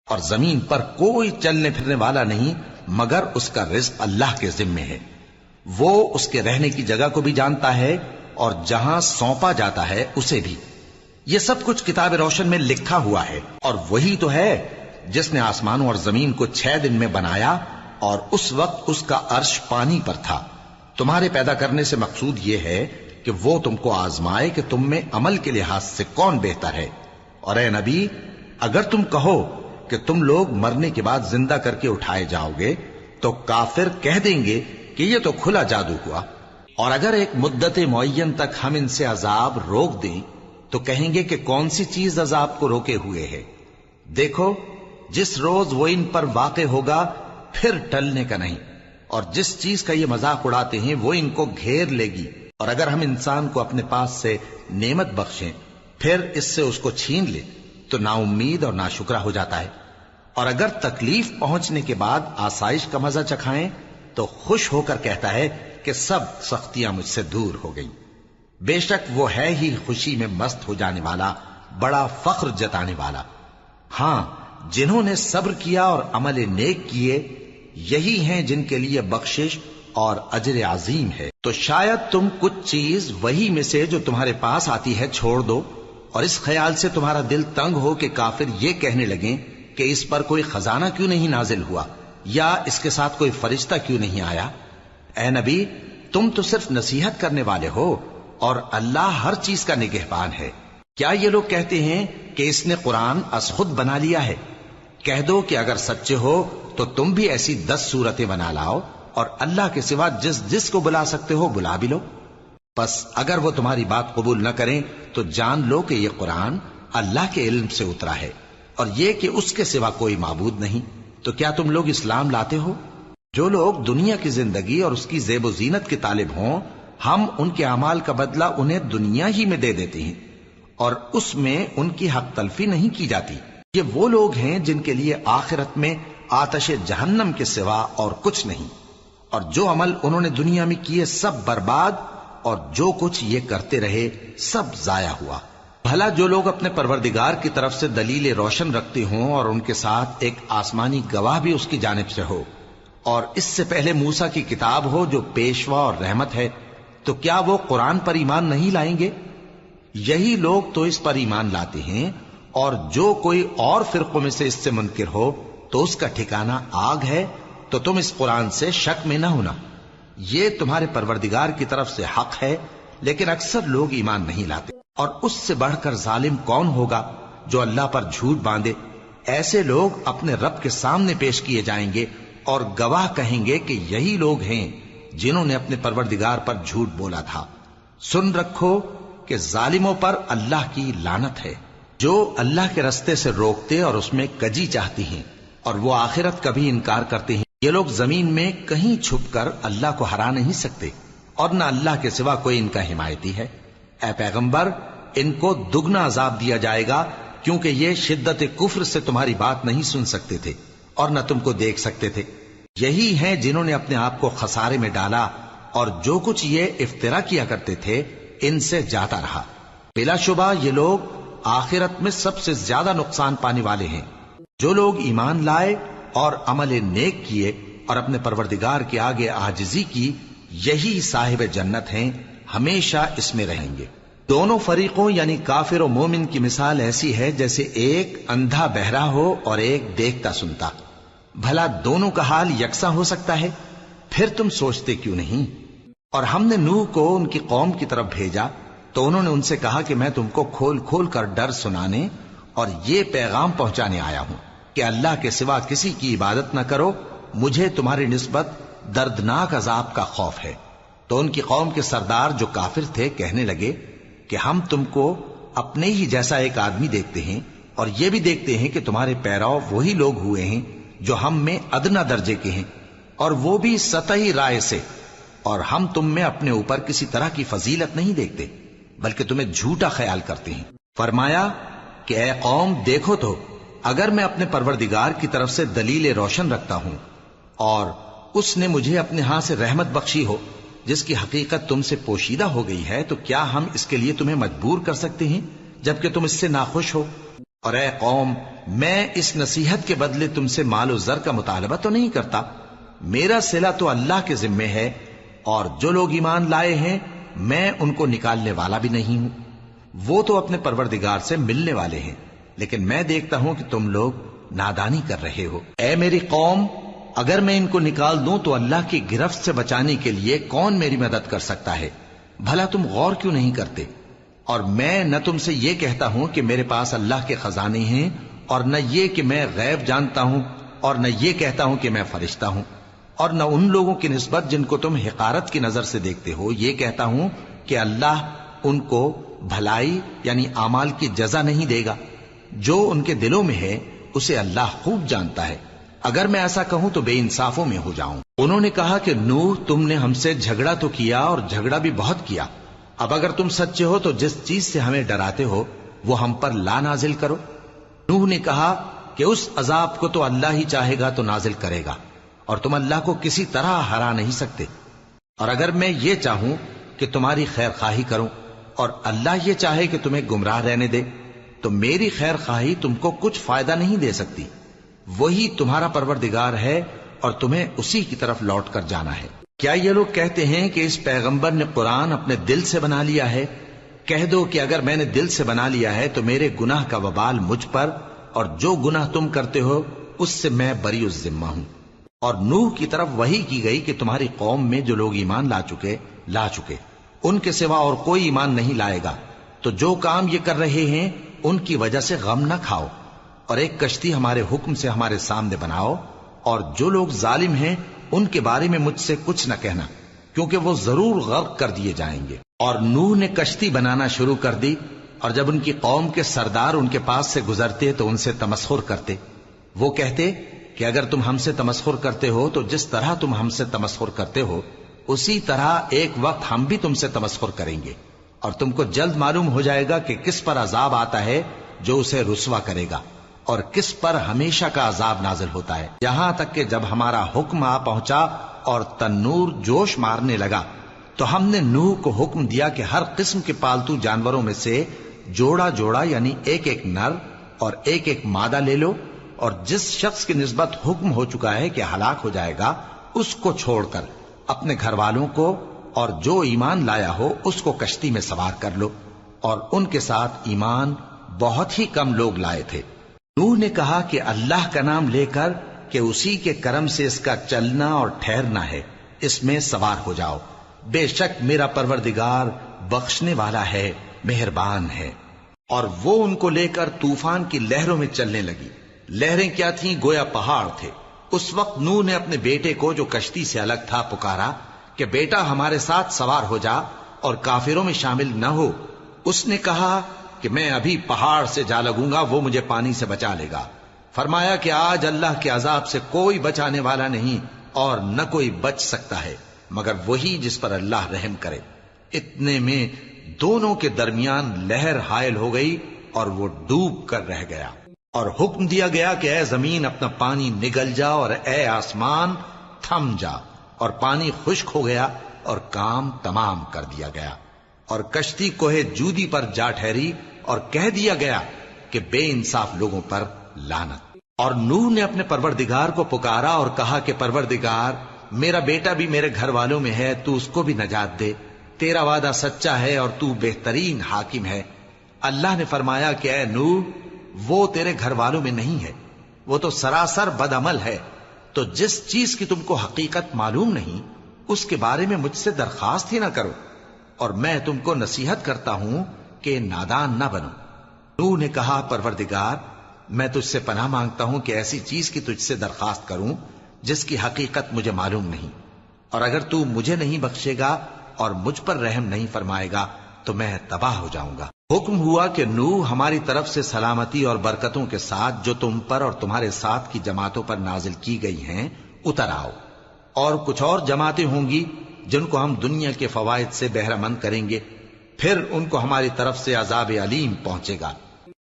اور زمین پر کوئی چلنے پھرنے والا نہیں مگر اس کا رزق اللہ کے ذمے ہے. وہ اس کے رہنے کی جگہ کو بھی جانتا ہے اور جہاں سونپا جاتا ہے اسے بھی. یہ سب کچھ کتاب روشن میں لکھا ہوا ہے. اور وہی تو ہے جس نے آسمانوں اور زمین کو 6 دن میں بنایا اور اس وقت اس کا عرش پانی پر تھا. تمہارے پیدا کرنے سے مقصود یہ ہے کہ وہ تم کو آزمائے کہ تم میں عمل کے لحاظ سے کون بہتر ہے. اور اے نبی، اگر تم کہو کہ تم لوگ مرنے کے بعد زندہ کر کے اٹھائے جاؤ گے تو کافر کہہ دیں گے کہ یہ تو کھلا جادو ہوا. اور اگر ایک مدت معین تک ہم ان سے عذاب روک دیں تو کہیں گے کہ کون سی چیز عذاب کو روکے ہوئے ہے. دیکھو، جس روز وہ ان پر واقع ہوگا پھر ٹلنے کا نہیں. اور جس چیز کا یہ مذاق اڑاتے ہیں وہ ان کو گھیر لے گی. اور اگر ہم انسان کو اپنے پاس سے نعمت بخشیں پھر اس سے اس کو چھین لے تو نا امید اور ناشکرا ہو جاتا ہے. اور اگر تکلیف پہنچنے کے بعد آسائش کا مزہ چکھائیں تو خوش ہو کر کہتا ہے کہ سب سختیاں مجھ سے دور ہو گئیں. بے شک وہ ہے ہی خوشی میں مست ہو جانے والا، بڑا فخر جتانے والا. ہاں، جنہوں نے صبر کیا اور عمل نیک کیے یہی ہیں جن کے لیے بخشش اور اجر عظیم ہے. تو شاید تم کچھ چیز وہی میں سے جو تمہارے پاس آتی ہے چھوڑ دو اور اس خیال سے تمہارا دل تنگ ہو کہ کافر یہ کہنے لگیں کہ اس پر کوئی خزانہ کیوں نہیں نازل ہوا یا اس کے ساتھ کوئی فرشتہ کیوں نہیں آیا. اے نبی، تم تو صرف نصیحت کرنے والے ہو اور اللہ ہر چیز کا نگہبان ہے. کیا یہ لوگ کہتے ہیں کہ اس نے قرآن از خود بنا لیا ہے؟ کہہ دو کہ اگر سچے ہو تو تم بھی ایسی 10 صورتیں بنا لاؤ اور اللہ کے سوا جس جس کو بلا سکتے ہو بلا بھی لو. پس اگر وہ تمہاری بات قبول نہ کریں تو جان لو کہ یہ قرآن اللہ کے علم سے اترا ہے اور یہ کہ اس کے سوا کوئی معبود نہیں. تو کیا تم لوگ اسلام لاتے ہو؟ جو لوگ دنیا کی زندگی اور اس کی زیب و زینت کے طالب ہوں ہم ان کے اعمال کا بدلہ انہیں دنیا ہی میں دے دیتے ہیں اور اس میں ان کی حق تلفی نہیں کی جاتی. یہ وہ لوگ ہیں جن کے لیے آخرت میں آتش جہنم کے سوا اور کچھ نہیں. اور جو عمل انہوں نے دنیا میں کیے سب برباد اور جو کچھ یہ کرتے رہے سب ضائع ہوا. بھلا جو لوگ اپنے پروردگار کی طرف سے دلیل روشن رکھتے ہوں اور ان کے ساتھ ایک آسمانی گواہ بھی اس کی جانب سے ہو اور اس سے پہلے موسیٰ کی کتاب ہو جو پیشوا اور رحمت ہے، تو کیا وہ قرآن پر ایمان نہیں لائیں گے؟ یہی لوگ تو اس پر ایمان لاتے ہیں. اور جو کوئی اور فرقوں میں سے اس سے منکر ہو تو اس کا ٹھکانہ آگ ہے. تو تم اس قرآن سے شک میں نہ ہونا، یہ تمہارے پروردگار کی طرف سے حق ہے، لیکن اکثر لوگ ایمان نہیں لاتے. اور اس سے بڑھ کر ظالم کون ہوگا جو اللہ پر جھوٹ باندھے؟ ایسے لوگ اپنے رب کے سامنے پیش کیے جائیں گے اور گواہ کہیں گے کہ یہی لوگ ہیں جنہوں نے اپنے پروردگار پر جھوٹ بولا تھا. سن رکھو کہ ظالموں پر اللہ کی لعنت ہے، جو اللہ کے رستے سے روکتے اور اس میں کجی چاہتی ہیں اور وہ آخرت کا بھی انکار کرتے ہیں. یہ لوگ زمین میں کہیں چھپ کر اللہ کو ہرا نہیں سکتے اور نہ اللہ کے سوا کوئی ان کا حمایتی ہے. اے پیغمبر، ان کو دگنا عذاب دیا جائے گا کیونکہ یہ شدت کفر سے تمہاری بات نہیں سن سکتے تھے اور نہ تم کو دیکھ سکتے تھے. یہی ہیں جنہوں نے اپنے آپ کو خسارے میں ڈالا اور جو کچھ یہ افترا کیا کرتے تھے ان سے جاتا رہا. بلا شبہ یہ لوگ آخرت میں سب سے زیادہ نقصان پانے والے ہیں. جو لوگ ایمان لائے اور عمل نیک کیے اور اپنے پروردگار کے آگے عاجزی کی یہی صاحب جنت ہیں، ہمیشہ اس میں رہیں گے. دونوں فریقوں یعنی کافر و مومن کی مثال ایسی ہے جیسے ایک اندھا بہرا ہو اور ایک دیکھتا سنتا. بھلا دونوں کا حال یکساں ہو سکتا ہے؟ پھر تم سوچتے کیوں نہیں؟ اور ہم نے نوح کو ان کی قوم کی طرف بھیجا تو انہوں نے ان سے کہا کہ میں تم کو کھول کھول کر ڈر سنانے اور یہ پیغام پہنچانے آیا ہوں کہ اللہ کے سوا کسی کی عبادت نہ کرو، مجھے تمہاری نسبت دردناک عذاب کا خوف ہے. تو ان کی قوم کے سردار جو کافر تھے کہنے لگے کہ ہم تم کو اپنے ہی جیسا ایک آدمی دیکھتے ہیں اور یہ بھی دیکھتے ہیں کہ تمہارے پیرو وہی لوگ ہوئے ہیں جو ہم میں ادنا درجے کے ہیں اور وہ بھی سطحی رائے سے، اور ہم تم میں اپنے اوپر کسی طرح کی فضیلت نہیں دیکھتے بلکہ تمہیں جھوٹا خیال کرتے ہیں. فرمایا کہ اے قوم دیکھو تو اگر میں اپنے پروردگار کی طرف سے دلیل روشن رکھتا ہوں اور اس نے مجھے اپنے ہاں سے رحمت بخشی ہو جس کی حقیقت تم سے پوشیدہ ہو گئی ہے، تو کیا ہم اس کے لیے تمہیں مجبور کر سکتے ہیں جبکہ تم اس سے ناخوش ہو؟ اور اے قوم، میں اس نصیحت کے بدلے تم سے مال و زر کا مطالبہ تو نہیں کرتا، میرا صلہ تو اللہ کے ذمے ہے، اور جو لوگ ایمان لائے ہیں میں ان کو نکالنے والا بھی نہیں ہوں، وہ تو اپنے پروردگار سے ملنے والے ہیں، لیکن میں دیکھتا ہوں کہ تم لوگ نادانی کر رہے ہو۔ اے میری قوم، اگر میں ان کو نکال دوں تو اللہ کی گرفت سے بچانے کے لیے کون میری مدد کر سکتا ہے؟ بھلا تم غور کیوں نہیں کرتے؟ اور میں نہ تم سے یہ کہتا ہوں کہ میرے پاس اللہ کے خزانے ہیں، اور نہ یہ کہ میں غیب جانتا ہوں، اور نہ یہ کہتا ہوں کہ میں فرشتہ ہوں، اور نہ ان لوگوں کی نسبت جن کو تم حقارت کی نظر سے دیکھتے ہو یہ کہتا ہوں کہ اللہ ان کو بھلائی یعنی اعمال کی جزا نہیں دے گا۔ جو ان کے دلوں میں ہے اسے اللہ خوب جانتا ہے، اگر میں ایسا کہوں تو بے انصافوں میں ہو جاؤں۔ انہوں نے کہا کہ نوح، تم نے ہم سے جھگڑا تو کیا اور جھگڑا بھی بہت کیا، اب اگر تم سچے ہو تو جس چیز سے ہمیں ڈراتے ہو وہ ہم پر لا نازل کرو۔ نوح نے کہا کہ اس عذاب کو تو اللہ ہی چاہے گا تو نازل کرے گا، اور تم اللہ کو کسی طرح ہرا نہیں سکتے، اور اگر میں یہ چاہوں کہ تمہاری خیر خواہی کروں اور اللہ یہ چاہے کہ تمہیں گمراہ رہنے دے تو میری خیر خواہی تم کو کچھ فائدہ نہیں دے سکتی، وہی تمہارا پروردگار ہے اور تمہیں اسی کی طرف لوٹ کر جانا ہے۔ کیا یہ لوگ کہتے ہیں کہ اس پیغمبر نے قرآن اپنے دل سے بنا لیا ہے؟ کہہ دو کہ اگر میں نے دل سے بنا لیا ہے تو میرے گناہ کا وبال مجھ پر، اور جو گناہ تم کرتے ہو اس سے میں بری الذمہ ہوں۔ اور نوح کی طرف وحی کی گئی کہ تمہاری قوم میں جو لوگ ایمان لا چکے ان کے سوا اور کوئی ایمان نہیں لائے گا، تو جو کام یہ کر رہے ہیں ان کی وجہ سے غم نہ کھاؤ، اور ایک کشتی ہمارے حکم سے ہمارے سامنے بناؤ، اور جو لوگ ظالم ہیں ان کے بارے میں مجھ سے کچھ نہ کہنا، کیونکہ وہ ضرور غرق کر دیے جائیں گے۔ اور نوح نے کشتی بنانا شروع کر دی، اور جب ان کی قوم کے سردار ان کے پاس سے گزرتے تو ان سے تمسخر کرتے، وہ کہتے کہ اگر تم ہم سے تمسخر کرتے ہو تو جس طرح تم ہم سے تمسخر کرتے ہو اسی طرح ایک وقت ہم بھی تم سے تمسخر کریں گے، اور تم کو جلد معلوم ہو جائے گا کہ کس پر عذاب آتا ہے جو اسے رسوا کرے گا، اور کس پر ہمیشہ کا عذاب نازل ہوتا ہے، یہاں تک کہ جب ہمارا حکم آ پہنچا اور تنور جوش مارنے لگا تو ہم نے نوح کو حکم دیا کہ ہر قسم کے پالتو جانوروں میں سے جوڑا جوڑا یعنی ایک ایک نر اور ایک ایک مادہ لے لو، اور جس شخص کی نسبت حکم ہو چکا ہے کہ ہلاک ہو جائے گا اس کو چھوڑ کر اپنے گھر والوں کو اور جو ایمان لایا ہو اس کو کشتی میں سوار کر لو، اور ان کے ساتھ ایمان بہت ہی کم لوگ لائے تھے۔ نوح نے کہا کہ اللہ کا نام لے کر کہ اسی کے کرم سے اس کا چلنا اور ٹھہرنا ہے، اس میں سوار ہو جاؤ، بے شک میرا پروردگار بخشنے والا ہے، مہربان ہے۔ اور وہ ان کو لے کر طوفان کی لہروں میں چلنے لگی۔ لہریں کیا تھیں؟ گویا پہاڑ تھے۔ اس وقت نوح نے اپنے بیٹے کو جو کشتی سے الگ تھا پکارا کہ بیٹا ہمارے ساتھ سوار ہو جا اور کافروں میں شامل نہ ہو۔ اس نے کہا کہ میں ابھی پہاڑ سے جا لگوں گا، وہ مجھے پانی سے بچا لے گا۔ فرمایا کہ آج اللہ کے عذاب سے کوئی بچانے والا نہیں اور نہ کوئی بچ سکتا ہے مگر وہی جس پر اللہ رحم کرے۔ اتنے میں دونوں کے درمیان لہر حائل ہو گئی اور وہ ڈوب کر رہ گیا، اور حکم دیا گیا کہ اے زمین اپنا پانی نگل جا اور اے آسمان تھم جا، اور پانی خشک ہو گیا اور کام تمام کر دیا گیا، اور کشتی کوہ جودی پر جا ٹھہری، اور کہہ دیا گیا کہ بے انصاف لوگوں پر لعنت۔ اور نوح نے اپنے پروردگار کو پکارا اور کہا کہ پروردگار، میرا بیٹا بھی میرے گھر والوں میں ہے، تو اس کو بھی نجات دے، تیرا وعدہ سچا ہے اور تو بہترین حاکم ہے۔ اللہ نے فرمایا کہ اے نوح، وہ تیرے گھر والوں میں نہیں ہے، وہ تو سراسر بد عمل ہے، تو جس چیز کی تم کو حقیقت معلوم نہیں اس کے بارے میں مجھ سے درخواست ہی نہ کرو، اور میں تم کو نصیحت کرتا ہوں کہ نادان نہ بنو۔ نوح نے کہا پروردگار، میں تجھ سے پناہ مانگتا ہوں کہ ایسی چیز کی تجھ سے درخواست کروں جس کی حقیقت مجھے معلوم نہیں، اور اگر تو مجھے نہیں بخشے گا اور مجھ پر رحم نہیں فرمائے گا تو میں تباہ ہو جاؤں گا۔ حکم ہوا کہ نوح ہماری طرف سے سلامتی اور برکتوں کے ساتھ جو تم پر اور تمہارے ساتھ کی جماعتوں پر نازل کی گئی ہیں اتر آؤ، اور کچھ اور جماعتیں ہوں گی جن کو ہم دنیا کے فوائد سے بہرہ مند کریں گے، پھر ان کو ہماری طرف سے عذاب علیم پہنچے گا۔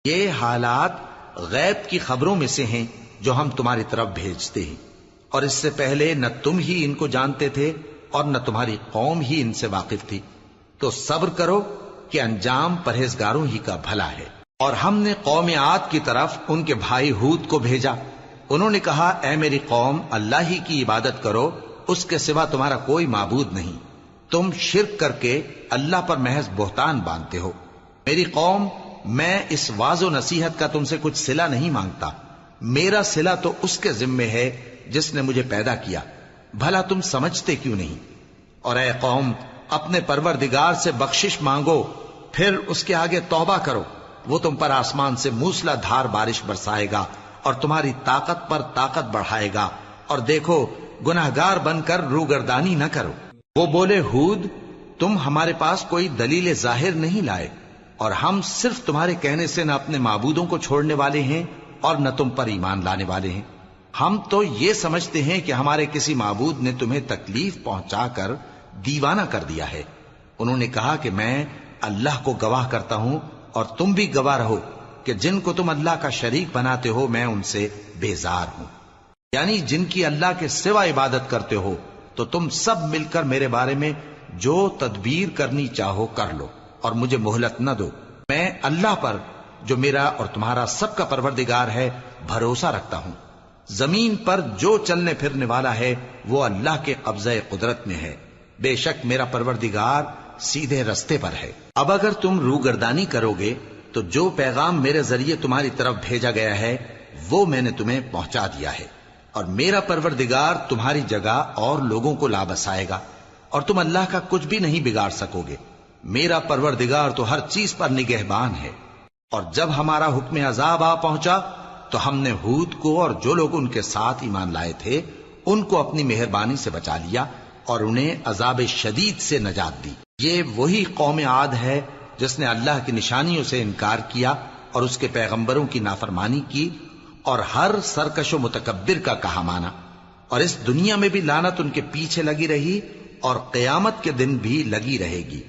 یہ حالات غیب کی خبروں میں سے ہیں جو ہم تمہاری طرف بھیجتے ہیں، اور اس سے پہلے نہ تم ہی ان کو جانتے تھے اور نہ تمہاری قوم ہی ان سے واقف تھی، تو صبر کرو کہ انجام پرہیزگاروں ہی کا بھلا ہے۔ اور ہم نے قوم عاد کی طرف ان کے بھائی ہود کو بھیجا. انہوں نے کہا اے میری قوم اللہ ہی کی عبادت کرو، اس کے سوا تمہارا کوئی معبود نہیں. تم شرک کر کے اللہ پر محض بہتان باندھتے ہو. میری قوم میں اس واض و نصیحت کا تم سے کچھ صلہ نہیں مانگتا. میرا صلہ تو اس کے ذمے ہے جس نے مجھے پیدا کیا. بھلا تم سمجھتے کیوں نہیں؟ اور اے قوم اپنے پروردگار سے بخشش مانگو، پھر اس کے آگے توبہ کرو. وہ تم پر آسمان سے موسلا دھار بارش برسائے گا اور تمہاری طاقت پر طاقت بڑھائے گا. اور دیکھو گناہگار بن کر روگردانی نہ کرو. وہ بولے ہود تم ہمارے پاس کوئی دلیل ظاہر نہیں لائے، اور ہم صرف تمہارے کہنے سے نہ اپنے معبودوں کو چھوڑنے والے ہیں اور نہ تم پر ایمان لانے والے ہیں. ہم تو یہ سمجھتے ہیں کہ ہمارے کسی معبود نے تمہیں تکلیف پہنچا کر دیوانہ کر دیا ہے. انہوں نے کہا کہ میں اللہ کو گواہ کرتا ہوں اور تم بھی گواہ رہو کہ جن کو تم اللہ کا شریک بناتے ہو میں ان سے بیزار ہوں. یعنی جن کی اللہ کے سوا عبادت کرتے ہو تو تم سب مل کر میرے بارے میں جو تدبیر کرنی چاہو کر لو اور مجھے مہلت نہ دو. میں اللہ پر جو میرا اور تمہارا سب کا پروردگار ہے بھروسہ رکھتا ہوں. زمین پر جو چلنے پھرنے والا ہے وہ اللہ کے قبضہ قدرت میں ہے. بے شک میرا پروردگار سیدھے رستے پر ہے. اب اگر تم روگردانی کرو گے تو جو پیغام میرے ذریعے تمہاری طرف بھیجا گیا ہے وہ میں نے تمہیں پہنچا دیا ہے، اور میرا پروردگار تمہاری جگہ اور لوگوں کو لا بسائے گا، اور تم اللہ کا کچھ بھی نہیں بگاڑ سکو گے. میرا پروردگار تو ہر چیز پر نگہبان ہے. اور جب ہمارا حکم عذاب آ پہنچا تو ہم نے ہود کو اور جو لوگ ان کے ساتھ ایمان لائے تھے ان کو اپنی مہربانی سے بچا لیا اور انہیں عذاب شدید سے نجات دی. یہ وہی قوم عاد ہے جس نے اللہ کی نشانیوں سے انکار کیا اور اس کے پیغمبروں کی نافرمانی کی اور ہر سرکش و متکبر کا کہا مانا. اور اس دنیا میں بھی لعنت ان کے پیچھے لگی رہی اور قیامت کے دن بھی لگی رہے گی.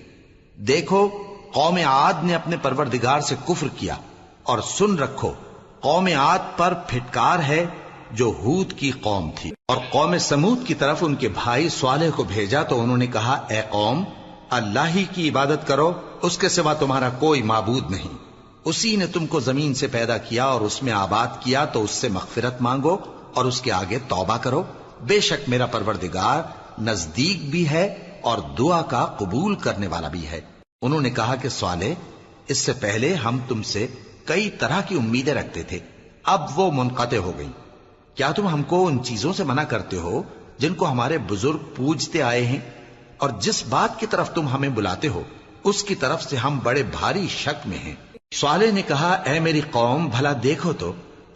دیکھو قوم عاد نے اپنے پروردگار سے کفر کیا، اور سن رکھو قوم عاد پر پھٹکار ہے جو ہود کی قوم تھی. اور قوم سمود کی طرف ان کے بھائی صالح کو بھیجا تو انہوں نے کہا اے قوم اللہ ہی کی عبادت کرو، اس کے سوا تمہارا کوئی معبود نہیں. اسی نے تم کو زمین سے پیدا کیا اور اس میں آباد کیا، تو اس سے مغفرت مانگو اور اس کے آگے توبہ کرو. بے شک میرا پروردگار نزدیک بھی ہے اور دعا کا قبول کرنے والا بھی ہے. انہوں نے کہا کہ صالح اس سے پہلے ہم تم سے کئی طرح کی امیدیں رکھتے تھے، اب وہ منقطع ہو گئی. کیا تم ہم کو ان چیزوں سے منع کرتے ہو جن کو ہمارے بزرگ پوجتے آئے ہیں؟ اور جس بات کی طرف تم ہمیں بلاتے ہو اس کی طرف سے ہم بڑے بھاری شک میں ہیں. صالح نے کہا اے میری قوم بھلا دیکھو تو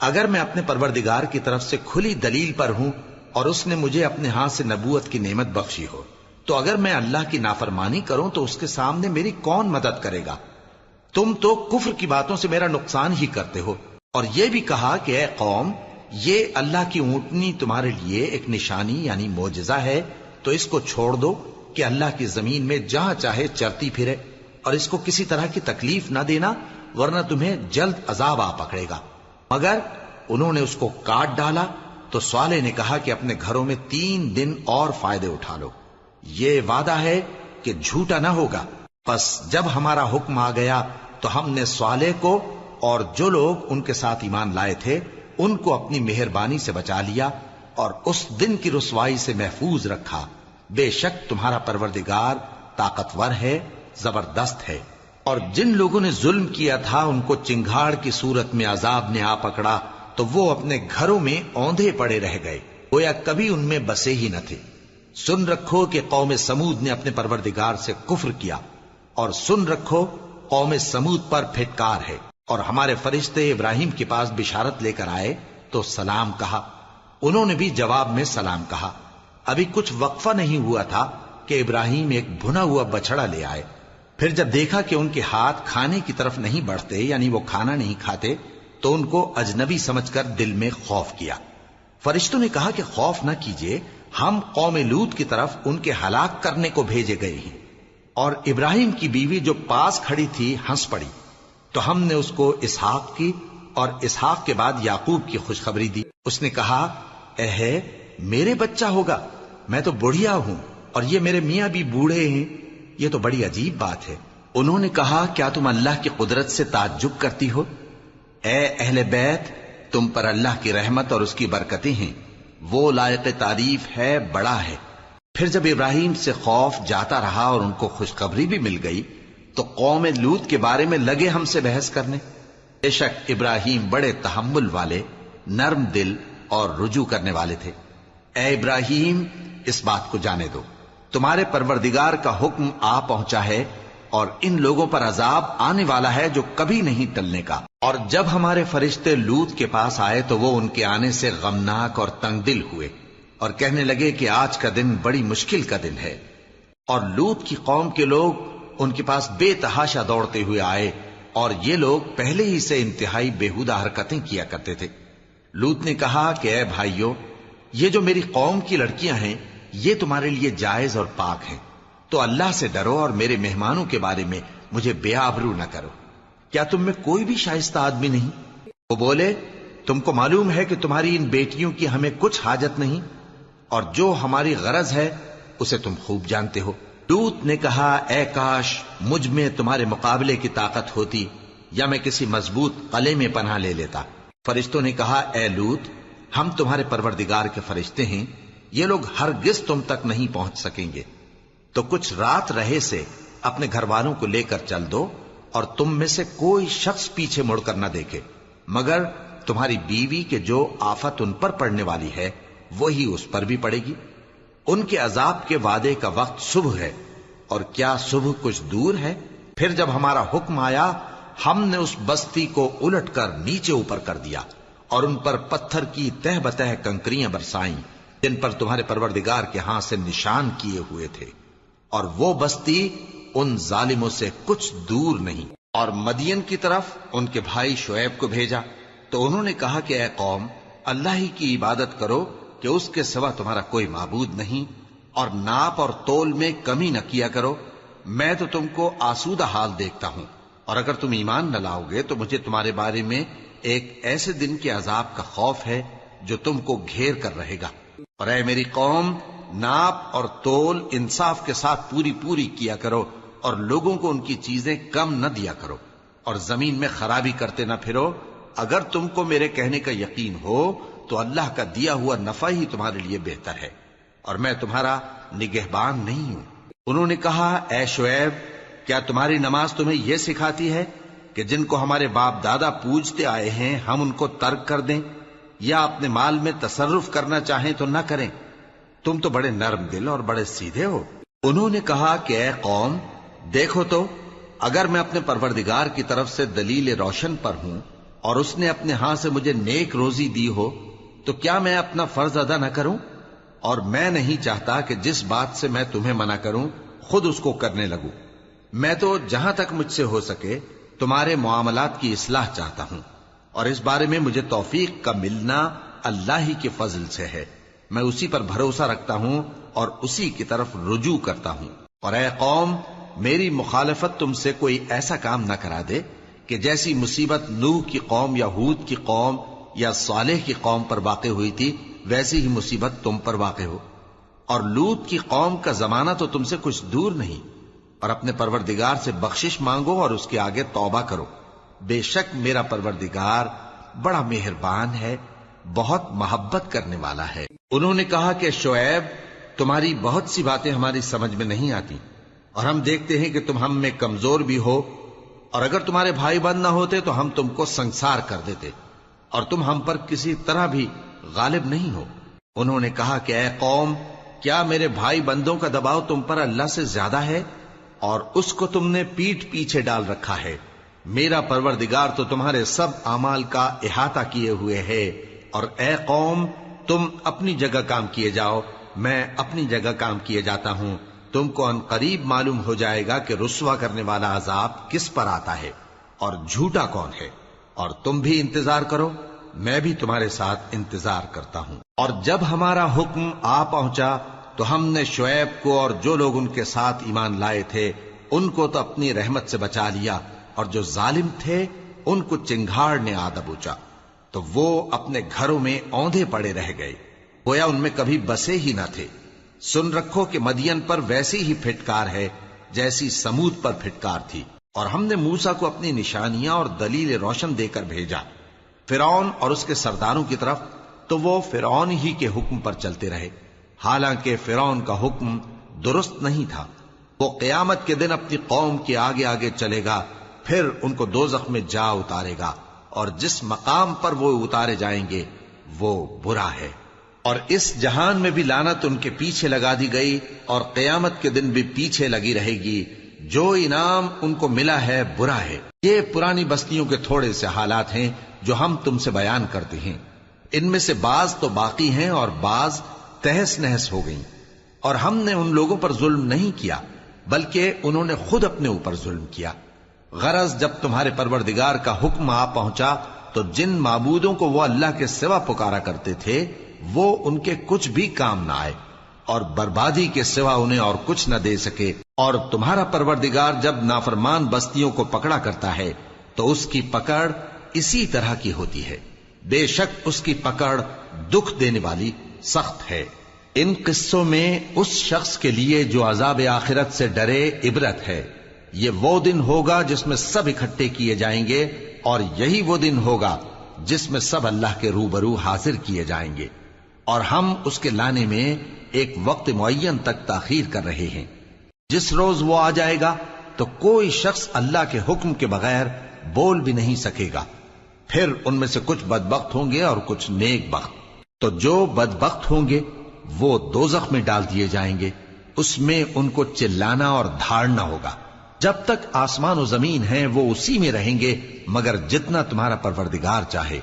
اگر میں اپنے پروردگار کی طرف سے کھلی دلیل پر ہوں اور اس نے مجھے اپنے ہاتھ سے نبوت کی نعمت بخشی ہو، تو اگر میں اللہ کی نافرمانی کروں تو اس کے سامنے میری کون مدد کرے گا؟ تم تو کفر کی باتوں سے میرا نقصان ہی کرتے ہو. اور یہ بھی کہا کہ اے قوم یہ اللہ کی اونٹنی تمہارے لیے ایک نشانی یعنی معجزہ ہے، تو اس کو چھوڑ دو کہ اللہ کی زمین میں جہاں چاہے چرتی پھرے، اور اس کو کسی طرح کی تکلیف نہ دینا ورنہ تمہیں جلد عذاب آ پکڑے گا. مگر انہوں نے اس کو کاٹ ڈالا. تو صالح نے کہا کہ اپنے گھروں میں 3 دن اور فائدے اٹھا لو، یہ وعدہ ہے کہ جھوٹا نہ ہوگا. پس جب ہمارا حکم آ گیا تو ہم نے صالح کو اور جو لوگ ان کے ساتھ ایمان لائے تھے ان کو اپنی مہربانی سے بچا لیا اور اس دن کی رسوائی سے محفوظ رکھا. بے شک تمہارا پروردگار طاقتور ہے، زبردست ہے. اور جن لوگوں نے ظلم کیا تھا ان کو چنگھاڑ کی صورت میں عذاب نے آ پکڑا تو وہ اپنے گھروں میں اوندھے پڑے رہ گئے، گویا کبھی ان میں بسے ہی نہ تھے. سن رکھو کہ قوم سمود نے اپنے پروردگار سے کفر کیا، اور سن رکھو قوم سمود پر پھٹکار ہے. اور ہمارے فرشتے ابراہیم کے پاس بشارت لے کر آئے تو سلام کہا، انہوں نے بھی جواب میں سلام کہا. ابھی کچھ وقفہ نہیں ہوا تھا کہ ابراہیم ایک بھنا ہوا بچڑا لے آئے. پھر جب دیکھا کہ ان کے ہاتھ کھانے کی طرف نہیں بڑھتے یعنی وہ کھانا نہیں کھاتے تو ان کو اجنبی سمجھ کر دل میں خوف کیا. فرشتوں نے کہا کہ خوف نہ کیجیے، ہم قوم لوط کی طرف ان کے ہلاک کرنے کو بھیجے گئے ہیں. اور ابراہیم کی بیوی جو پاس کھڑی تھی ہنس پڑی تو ہم نے اس کو اسحاق کی اور اسحاق کے بعد یعقوب کی خوشخبری دی. اس نے کہا اے میرے بچہ ہوگا، میں تو بڑھیا ہوں اور یہ میرے میاں بھی بوڑھے ہیں، یہ تو بڑی عجیب بات ہے. انہوں نے کہا کیا تم اللہ کی قدرت سے تعجب کرتی ہو؟ اے اہل بیت، تم پر اللہ کی رحمت اور اس کی برکتیں ہیں، وہ لائق تعریف ہے، بڑا ہے۔ پھر جب ابراہیم سے خوف جاتا رہا اور ان کو خوشخبری بھی مل گئی تو قوم لوط کے بارے میں لگے ہم سے بحث کرنے۔ بے شک ابراہیم بڑے تحمل والے، نرم دل اور رجوع کرنے والے تھے۔ اے ابراہیم، اس بات کو جانے دو، تمہارے پروردگار کا حکم آ پہنچا ہے اور ان لوگوں پر عذاب آنے والا ہے جو کبھی نہیں ٹلنے کا۔ اور جب ہمارے فرشتے لوط کے پاس آئے تو وہ ان کے آنے سے غمناک اور تنگ دل ہوئے اور کہنے لگے کہ آج کا دن بڑی مشکل کا دن ہے۔ اور لوط کی قوم کے لوگ ان کے پاس بے تحاشا دوڑتے ہوئے آئے اور یہ لوگ پہلے ہی سے انتہائی بےہودہ حرکتیں کیا کرتے تھے۔ لوط نے کہا کہ اے بھائیو، یہ جو میری قوم کی لڑکیاں ہیں یہ تمہارے لیے جائز اور پاک ہیں، تو اللہ سے ڈرو اور میرے مہمانوں کے بارے میں مجھے بے آبرو نہ کرو۔ کیا تم میں کوئی بھی شائستہ آدمی نہیں؟ وہ بولے تم کو معلوم ہے کہ تمہاری ان بیٹیوں کی ہمیں کچھ حاجت نہیں، اور جو ہماری غرض ہے اسے تم خوب جانتے ہو۔ لوط نے کہا اے کاش مجھ میں تمہارے مقابلے کی طاقت ہوتی یا میں کسی مضبوط قلعے میں پناہ لے لیتا۔ فرشتوں نے کہا اے لوط، ہم تمہارے پروردگار کے فرشتے ہیں، یہ لوگ ہرگز تم تک نہیں پہنچ سکیں گے، تو کچھ رات رہے سے اپنے گھر والوں کو لے کر چل دو اور تم میں سے کوئی شخص پیچھے مڑ کر نہ دیکھے مگر تمہاری بیوی کے جو آفت ان پر پڑنے والی ہے وہی اس پر بھی پڑے گی۔ ان کے عذاب کے وعدے کا وقت صبح ہے، اور کیا صبح کچھ دور ہے؟ پھر جب ہمارا حکم آیا ہم نے اس بستی کو الٹ کر نیچے اوپر کر دیا اور ان پر پتھر کی تہ بتہ کنکریاں برسائیں جن پر تمہارے پروردگار کے ہاں سے نشان کیے ہوئے تھے، اور وہ بستی ان ظالموں سے کچھ دور نہیں۔ اور مدین کی طرف ان کے بھائی شعیب کو بھیجا تو انہوں نے کہا کہ اے قوم، اللہ ہی کی عبادت کرو کہ اس کے سوا تمہارا کوئی معبود نہیں، اور ناپ اور تول میں کمی نہ کیا کرو، میں تو تم کو آسودہ حال دیکھتا ہوں، اور اگر تم ایمان نہ لاؤ گے تو مجھے تمہارے بارے میں ایک ایسے دن کے عذاب کا خوف ہے جو تم کو گھیر کر رہے گا۔ اور اے میری قوم، ناپ اور تول انصاف کے ساتھ پوری پوری کیا کرو، اور لوگوں کو ان کی چیزیں کم نہ دیا کرو، اور زمین میں خرابی کرتے نہ پھرو۔ اگر تم کو میرے کہنے کا یقین ہو تو اللہ کا دیا ہوا نفع ہی تمہارے لیے بہتر ہے، اور میں تمہارا نگہبان نہیں ہوں۔ انہوں نے کہا اے شعیب، کیا تمہاری نماز تمہیں یہ سکھاتی ہے کہ جن کو ہمارے باپ دادا پوجتے آئے ہیں ہم ان کو ترک کر دیں، یا اپنے مال میں تصرف کرنا چاہیں تو نہ کریں؟ تم تو بڑے نرم دل اور بڑے سیدھے ہو۔ انہوں نے کہا کہ اے قوم، دیکھو تو اگر میں اپنے پروردگار کی طرف سے دلیل روشن پر ہوں اور اس نے اپنے ہاں سے مجھے نیک روزی دی ہو تو کیا میں اپنا فرض ادا نہ کروں؟ اور میں نہیں چاہتا کہ جس بات سے میں تمہیں منع کروں خود اس کو کرنے لگوں۔ میں تو جہاں تک مجھ سے ہو سکے تمہارے معاملات کی اصلاح چاہتا ہوں، اور اس بارے میں مجھے توفیق کا ملنا اللہ ہی کے فضل سے ہے۔ میں اسی پر بھروسہ رکھتا ہوں اور اسی کی طرف رجوع کرتا ہوں۔ اور اے قوم، میری مخالفت تم سے کوئی ایسا کام نہ کرا دے کہ جیسی مصیبت نوح کی قوم یا ہود کی قوم یا صالح کی قوم پر واقع ہوئی تھی ویسی ہی مصیبت تم پر واقع ہو۔ اور لوط کی قوم کا زمانہ تو تم سے کچھ دور نہیں، اور اپنے پروردگار سے بخشش مانگو اور اس کے آگے توبہ کرو، بے شک میرا پروردگار بڑا مہربان ہے، بہت محبت کرنے والا ہے۔ انہوں نے کہا کہ شعیب، تمہاری بہت سی باتیں ہماری سمجھ میں نہیں آتی، اور ہم دیکھتے ہیں کہ تم ہم میں کمزور بھی ہو، اور اگر تمہارے بھائی بند نہ ہوتے تو ہم تم کو سنسار کر دیتے، اور تم ہم پر کسی طرح بھی غالب نہیں ہو۔ انہوں نے کہا کہ اے قوم، کیا میرے بھائی بندوں کا دباؤ تم پر اللہ سے زیادہ ہے، اور اس کو تم نے پیٹھ پیچھے ڈال رکھا ہے؟ میرا پروردگار تو تمہارے سب اعمال کا احاطہ کیے ہوئے ہے۔ اور اے قوم، تم اپنی جگہ کام کیے جاؤ، میں اپنی جگہ کام کیے جاتا ہوں۔ تم کو ان قریب معلوم ہو جائے گا کہ رسوا کرنے والا عذاب کس پر آتا ہے اور جھوٹا کون ہے، اور تم بھی انتظار کرو، میں بھی تمہارے ساتھ انتظار کرتا ہوں۔ اور جب ہمارا حکم آ پہنچا تو ہم نے شعیب کو اور جو لوگ ان کے ساتھ ایمان لائے تھے ان کو تو اپنی رحمت سے بچا لیا، اور جو ظالم تھے ان کو چنگھاڑ نے آ دبوچا، تو وہ اپنے گھروں میں اوندھے پڑے رہ گئے، گویا ان میں کبھی بسے ہی نہ تھے۔ سن رکھو کہ مدین پر ویسی ہی پھٹکار ہے جیسی سمود پر پھٹکار تھی۔ اور ہم نے موسیٰ کو اپنی نشانیاں اور دلیل روشن دے کر بھیجا فرعون اور اس کے سرداروں کی طرف، تو وہ فرعون ہی کے حکم پر چلتے رہے، حالانکہ فرعون کا حکم درست نہیں تھا۔ وہ قیامت کے دن اپنی قوم کے آگے آگے چلے گا، پھر ان کو دوزخ میں جا اتارے گا، اور جس مقام پر وہ اتارے جائیں گے وہ برا ہے۔ اور اس جہان میں بھی لعنت ان کے پیچھے لگا دی گئی، اور قیامت کے دن بھی پیچھے لگی رہے گی۔ جو انعام ان کو ملا ہے برا ہے۔ یہ پرانی بستیوں کے تھوڑے سے حالات ہیں جو ہم تم سے بیان کرتے ہیں، ان میں سے بعض تو باقی ہیں اور بعض تہس نہس ہو گئیں۔ اور ہم نے ان لوگوں پر ظلم نہیں کیا بلکہ انہوں نے خود اپنے اوپر ظلم کیا۔ غرض جب تمہارے پروردگار کا حکم آ پہنچا تو جن معبودوں کو وہ اللہ کے سوا پکارا کرتے تھے وہ ان کے کچھ بھی کام نہ آئے، اور بربادی کے سوا انہیں اور کچھ نہ دے سکے۔ اور تمہارا پروردگار جب نافرمان بستیوں کو پکڑا کرتا ہے تو اس کی پکڑ اسی طرح کی ہوتی ہے، بے شک اس کی پکڑ دکھ دینے والی سخت ہے۔ ان قصوں میں اس شخص کے لیے جو عذاب آخرت سے ڈرے عبرت ہے۔ یہ وہ دن ہوگا جس میں سب اکٹھے کیے جائیں گے، اور یہی وہ دن ہوگا جس میں سب اللہ کے روبرو حاضر کیے جائیں گے، اور ہم اس کے لانے میں ایک وقت معین تک تاخیر کر رہے ہیں۔ جس روز وہ آ جائے گا تو کوئی شخص اللہ کے حکم کے بغیر بول بھی نہیں سکے گا۔ پھر ان میں سے کچھ بدبخت ہوں گے اور کچھ نیک بخت۔ تو جو بدبخت ہوں گے وہ دوزخ میں ڈال دیے جائیں گے، اس میں ان کو چلانا اور دھاڑنا ہوگا۔ جب تک آسمان و زمین ہیں وہ اسی میں رہیں گے مگر جتنا تمہارا پروردگار چاہے،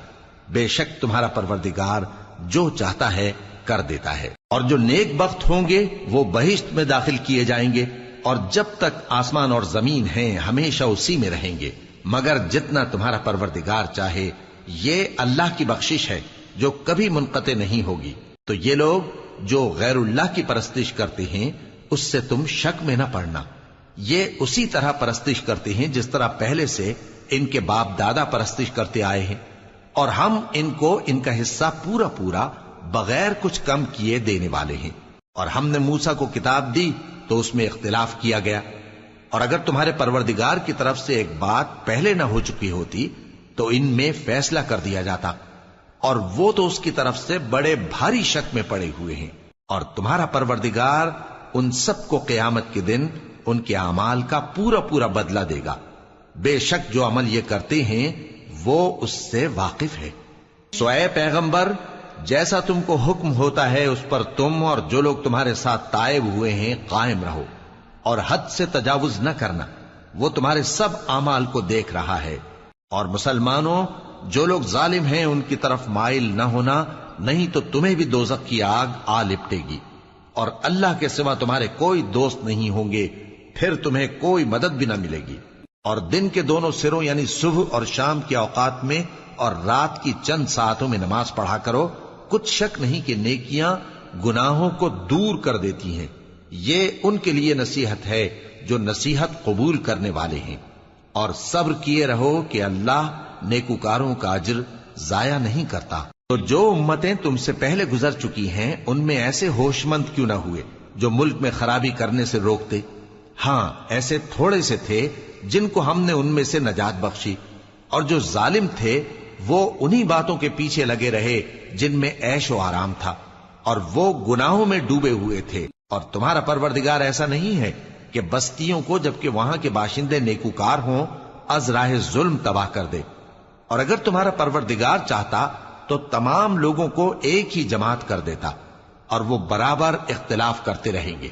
بے شک تمہارا پروردگار جو چاہتا ہے کر دیتا ہے۔ اور جو نیک بخت ہوں گے وہ بہشت میں داخل کیے جائیں گے، اور جب تک آسمان اور زمین ہیں ہمیشہ اسی میں رہیں گے مگر جتنا تمہارا پروردگار چاہے۔ یہ اللہ کی بخشش ہے جو کبھی منقطع نہیں ہوگی۔ تو یہ لوگ جو غیر اللہ کی پرستش کرتے ہیں اس سے تم شک میں نہ پڑنا، یہ اسی طرح پرستش کرتے ہیں جس طرح پہلے سے ان کے باپ دادا پرستش کرتے آئے ہیں، اور ہم ان کو ان کا حصہ پورا پورا بغیر کچھ کم کیے دینے والے ہیں۔ اور ہم نے موسیٰ کو کتاب دی تو اس میں اختلاف کیا گیا، اور اگر تمہارے پروردگار کی طرف سے ایک بات پہلے نہ ہو چکی ہوتی تو ان میں فیصلہ کر دیا جاتا، اور وہ تو اس کی طرف سے بڑے بھاری شک میں پڑے ہوئے ہیں۔ اور تمہارا پروردگار ان سب کو قیامت کے دن ان کے اعمال کا پورا پورا بدلہ دے گا، بے شک جو عمل یہ کرتے ہیں وہ اس سے واقف ہے۔ سو اے پیغمبر، جیسا تم کو حکم ہوتا ہے اس پر تم اور جو لوگ تمہارے ساتھ تائب ہوئے ہیں قائم رہو، اور حد سے تجاوز نہ کرنا، وہ تمہارے سب اعمال کو دیکھ رہا ہے۔ اور مسلمانوں، جو لوگ ظالم ہیں ان کی طرف مائل نہ ہونا، نہیں تو تمہیں بھی دوزخ کی آگ آ لپٹے گی، اور اللہ کے سوا تمہارے کوئی دوست نہیں ہوں گے، پھر تمہیں کوئی مدد بھی نہ ملے گی۔ اور دن کے دونوں سروں یعنی صبح اور شام کے اوقات میں اور رات کی چند ساعتوں میں نماز پڑھا کرو، کچھ شک نہیں کہ نیکیاں گناہوں کو دور کر دیتی ہیں۔ یہ ان کے لیے نصیحت ہے جو نصیحت قبول کرنے والے ہیں۔ اور صبر کیے رہو کہ اللہ نیکوکاروں کا اجر ضائع نہیں کرتا۔ تو جو امتیں تم سے پہلے گزر چکی ہیں ان میں ایسے ہوش مند کیوں نہ ہوئے جو ملک میں خرابی کرنے سے روکتے؟ ہاں، ایسے تھوڑے سے تھے جن کو ہم نے ان میں سے نجات بخشی، اور جو ظالم تھے وہ انہی باتوں کے پیچھے لگے رہے جن میں عیش و آرام تھا، اور وہ گناہوں میں ڈوبے ہوئے تھے۔ اور تمہارا پروردگار ایسا نہیں ہے کہ بستیوں کو جبکہ وہاں کے باشندے نیکوکار ہوں از راہ ظلم تباہ کر دے۔ اور اگر تمہارا پروردگار چاہتا تو تمام لوگوں کو ایک ہی جماعت کر دیتا، اور وہ برابر اختلاف کرتے رہیں گے،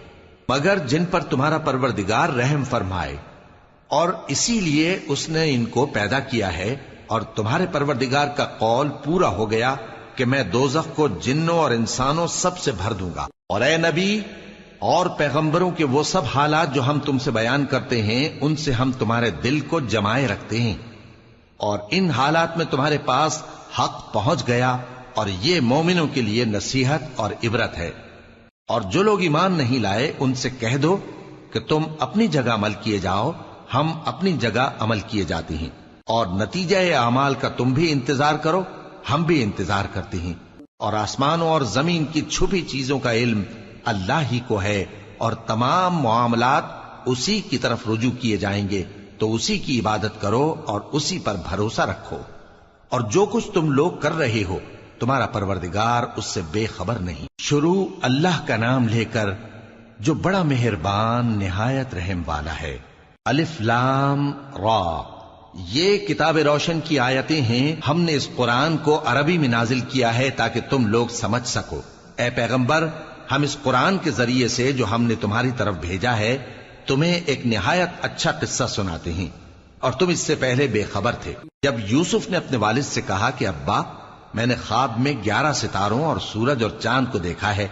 مگر جن پر تمہارا پروردگار رحم فرمائے، اور اسی لیے اس نے ان کو پیدا کیا ہے۔ اور تمہارے پروردگار کا قول پورا ہو گیا کہ میں دوزخ کو جنوں اور انسانوں سب سے بھر دوں گا۔ اور اے نبی اور پیغمبروں کے وہ سب حالات جو ہم تم سے بیان کرتے ہیں ان سے ہم تمہارے دل کو جمائے رکھتے ہیں، اور ان حالات میں تمہارے پاس حق پہنچ گیا، اور یہ مومنوں کے لیے نصیحت اور عبرت ہے۔ اور جو لوگ ایمان نہیں لائے ان سے کہہ دو کہ تم اپنی جگہ عمل کیے جاؤ، ہم اپنی جگہ عمل کیے جاتے ہیں، اور نتیجہ اعمال کا تم بھی انتظار کرو، ہم بھی انتظار کرتے ہیں۔ اور آسمانوں اور زمین کی چھپی چیزوں کا علم اللہ ہی کو ہے، اور تمام معاملات اسی کی طرف رجوع کیے جائیں گے۔ تو اسی کی عبادت کرو اور اسی پر بھروسہ رکھو، اور جو کچھ تم لوگ کر رہے ہو تمہارا پروردگار اس سے بے خبر نہیں۔ شروع اللہ کا نام لے کر جو بڑا مہربان نہایت رحم والا ہے۔ الف لام را، یہ کتاب روشن کی آیتیں ہیں۔ ہم نے اس قرآن کو عربی میں نازل کیا ہے تاکہ تم لوگ سمجھ سکو۔ اے پیغمبر، ہم اس قرآن کے ذریعے سے جو ہم نے تمہاری طرف بھیجا ہے تمہیں ایک نہایت اچھا قصہ سناتے ہیں، اور تم اس سے پہلے بے خبر تھے۔ جب یوسف نے اپنے والد سے کہا کہ ابا، میں نے خواب میں 11 ستاروں اور سورج اور چاند کو دیکھا ہے،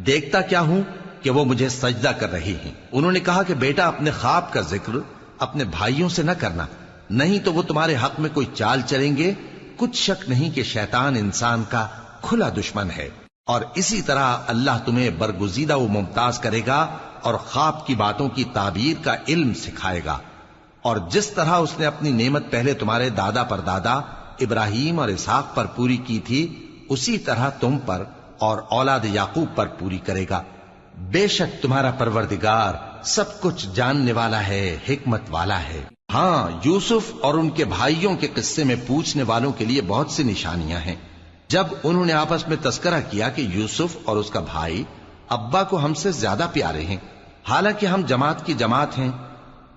دیکھتا کیا ہوں کہ وہ مجھے سجدہ کر رہی ہیں۔ انہوں نے کہا کہ بیٹا، اپنے خواب کا ذکر اپنے بھائیوں سے نہ کرنا، نہیں تو وہ تمہارے حق میں کوئی چال چلیں گے۔ کچھ شک نہیں کہ شیطان انسان کا کھلا دشمن ہے، اور اسی طرح اللہ تمہیں برگزیدہ و ممتاز کرے گا اور خواب کی باتوں کی تعبیر کا علم سکھائے گا، اور جس طرح اس نے اپنی نعمت پہلے تمہارے دادا پر دادا ابراہیم اور اسحاق پر پوری کی تھی، اسی طرح تم پر اور اولاد یعقوب پر پوری کرے گا۔ بے شک تمہارا پروردگار سب کچھ جاننے والا ہے، حکمت والا ہے۔ ہاں، یوسف اور ان کے بھائیوں کے قصے میں پوچھنے والوں کے لیے بہت سی نشانیاں ہیں۔ جب انہوں نے آپس میں تذکرہ کیا کہ یوسف اور اس کا بھائی ابا کو ہم سے زیادہ پیارے ہیں، حالانکہ ہم جماعت کی جماعت ہیں،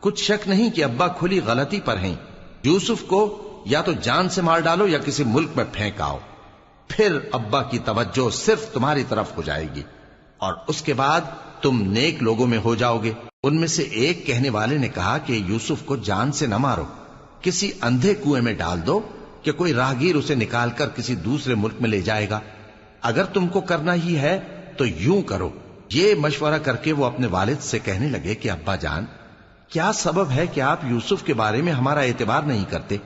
کچھ شک نہیں کہ ابا کھلی غلطی پر ہیں، یوسف کو یا تو جان سے مار ڈالو یا کسی ملک میں پھینک آؤ، پھر ابا کی توجہ صرف تمہاری طرف ہو جائے گی، اور اس کے بعد تم نیک لوگوں میں ہو جاؤ گے۔ ان میں سے ایک کہنے والے نے کہا کہ یوسف کو جان سے نہ مارو، کسی اندھے کنویں میں ڈال دو کہ کوئی راہگیر اسے نکال کر کسی دوسرے ملک میں لے جائے گا۔ اگر تم کو کرنا ہی ہے تو یوں کرو۔ یہ مشورہ کر کے وہ اپنے والد سے کہنے لگے کہ ابا جان، کیا سبب ہے کہ آپ یوسف کے بارے میں ہمارا اعتبار نہیں کرتے،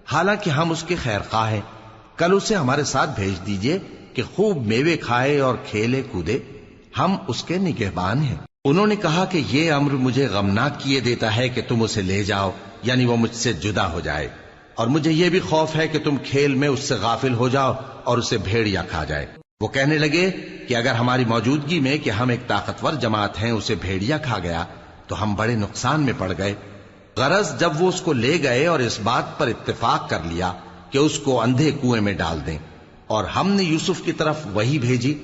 حالانکہ ہم اس کے خیر خواہ ہیں؟ کل اسے ہمارے ساتھ بھیج دیجئے کہ خوب میوے کھائے اور کھیلے کودے، ہم اس کے نگہبان ہیں۔ انہوں نے کہا کہ یہ امر مجھے غمناک کیے دیتا ہے کہ تم اسے لے جاؤ، یعنی وہ مجھ سے جدا ہو جائے، اور مجھے یہ بھی خوف ہے کہ تم کھیل میں اس سے غافل ہو جاؤ اور اسے بھیڑیا کھا جائے۔ وہ کہنے لگے کہ اگر ہماری موجودگی میں کہ ہم ایک طاقتور جماعت ہیں اسے بھیڑیا کھا گیا تو ہم بڑے نقصان میں پڑ گئے۔ غرض جب وہ اس کو لے گئے اور اس بات پر اتفاق کر لیا کہ اس کو اندھے کنویں میں ڈال دیں، اور ہم نے یوسف کی طرف وحی بھیجی